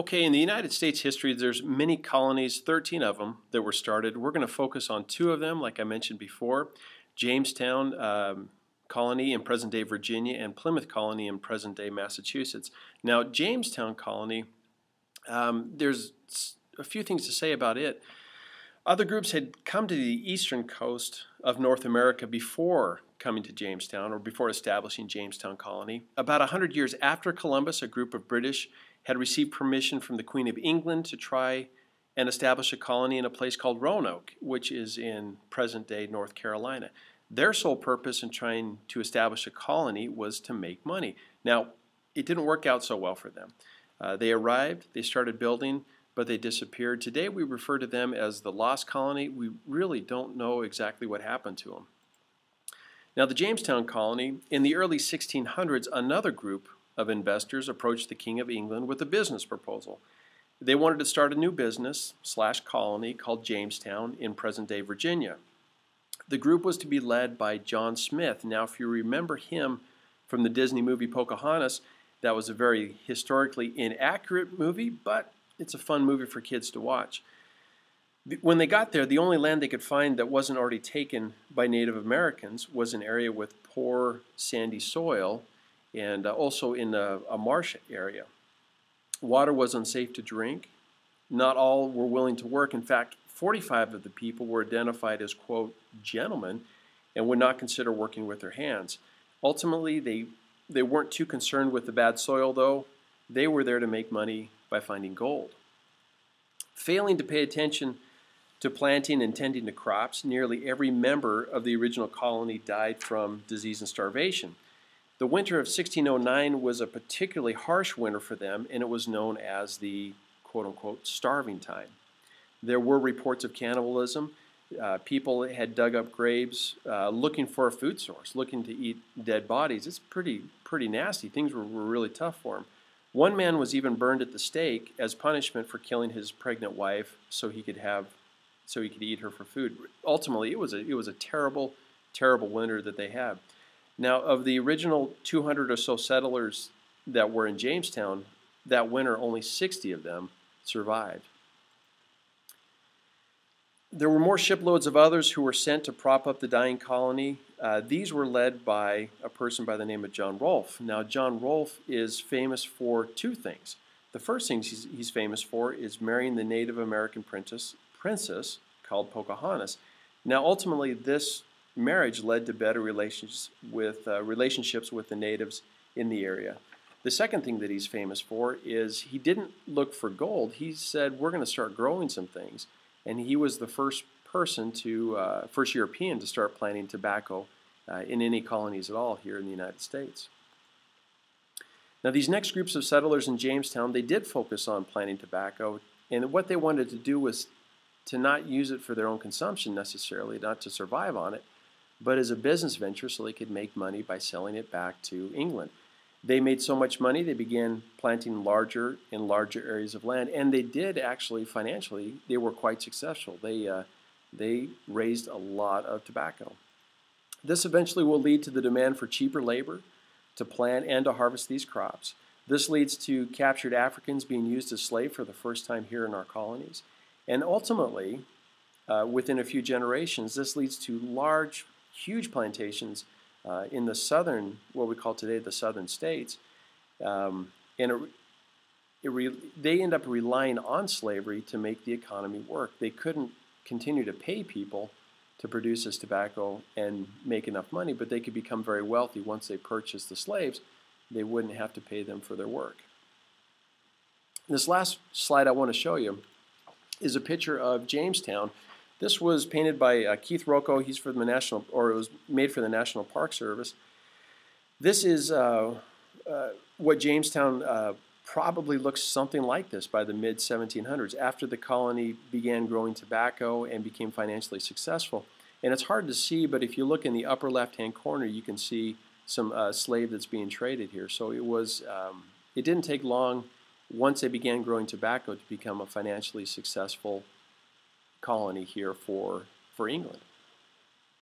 Okay, in the United States history, there's many colonies, 13 of them, that were started. We're going to focus on two of them, like I mentioned before, Jamestown colony in present-day Virginia and Plymouth colony in present-day Massachusetts. Now, Jamestown colony, there's a few things to say about it. Other groups had come to the eastern coast of North America before coming to Jamestown or before establishing Jamestown colony. About 100 years after Columbus, a group of British had received permission from the Queen of England to try and establish a colony in a place called Roanoke, which is in present-day North Carolina. Their sole purpose in trying to establish a colony was to make money. Now, it didn't work out so well for them. They arrived, they started building, but they disappeared. Today we refer to them as the Lost Colony. We really don't know exactly what happened to them. Now, the Jamestown colony, in the early 1600s, another group of investors approached the King of England with a business proposal. They wanted to start a new business / colony called Jamestown in present-day Virginia. The group was to be led by John Smith. Now, if you remember him from the Disney movie Pocahontas, that was a very historically inaccurate movie, but it's a fun movie for kids to watch. When they got there, the only land they could find that wasn't already taken by Native Americans was an area with poor sandy soil and also in a marsh area. Water was unsafe to drink. Not all were willing to work. In fact, 45 of the people were identified as, quote, gentlemen and would not consider working with their hands. Ultimately, they weren't too concerned with the bad soil, though. They were there to make money by finding gold. Failing to pay attention to planting and tending to crops, nearly every member of the original colony died from disease and starvation. The winter of 1609 was a particularly harsh winter for them, and it was known as the quote-unquote starving time. There were reports of cannibalism. People had dug up graves looking for a food source, looking to eat dead bodies. It's pretty nasty. Things were really tough for them. One man was even burned at the stake as punishment for killing his pregnant wife so he could eat her for food. Ultimately, it was a terrible winter that they had. Now, of the original 200 or so settlers that were in Jamestown, that winter only 60 of them survived. There were more shiploads of others who were sent to prop up the dying colony. These were led by a person by the name of John Rolfe. Now, John Rolfe is famous for two things. The first thing he's famous for is marrying the Native American princess called Pocahontas. Now, ultimately, this marriage led to better relationships with the natives in the area. The second thing that he's famous for is he didn't look for gold. He said, we're going to start growing some things. And he was the first European to start planting tobacco in any colonies at all here in the United States. Now, these next groups of settlers in Jamestown, they did focus on planting tobacco, and what they wanted to do was to not use it for their own consumption necessarily, not to survive on it, but as a business venture so they could make money by selling it back to England. They made so much money, they began planting larger and larger areas of land, and they did actually, financially, they were quite successful. They raised a lot of tobacco. This eventually will lead to the demand for cheaper labor to plant and to harvest these crops. This leads to captured Africans being used as slaves for the first time here in our colonies. And ultimately, within a few generations, this leads to huge plantations in the southern, what we call today the southern states, and they end up relying on slavery to make the economy work. They couldn't continue to pay people to produce this tobacco and make enough money, but they could become very wealthy once they purchased the slaves. They wouldn't have to pay them for their work. This last slide I want to show you is a picture of Jamestown. This was painted by Keith Rocco. He's for the it was made for the National Park Service. This is what Jamestown probably looks something like this by the mid-1700s, after the colony began growing tobacco and became financially successful. And it's hard to see, but if you look in the upper left-hand corner, you can see some slave that's being traded here. So it didn't take long once they began growing tobacco to become a financially successful colony here for England.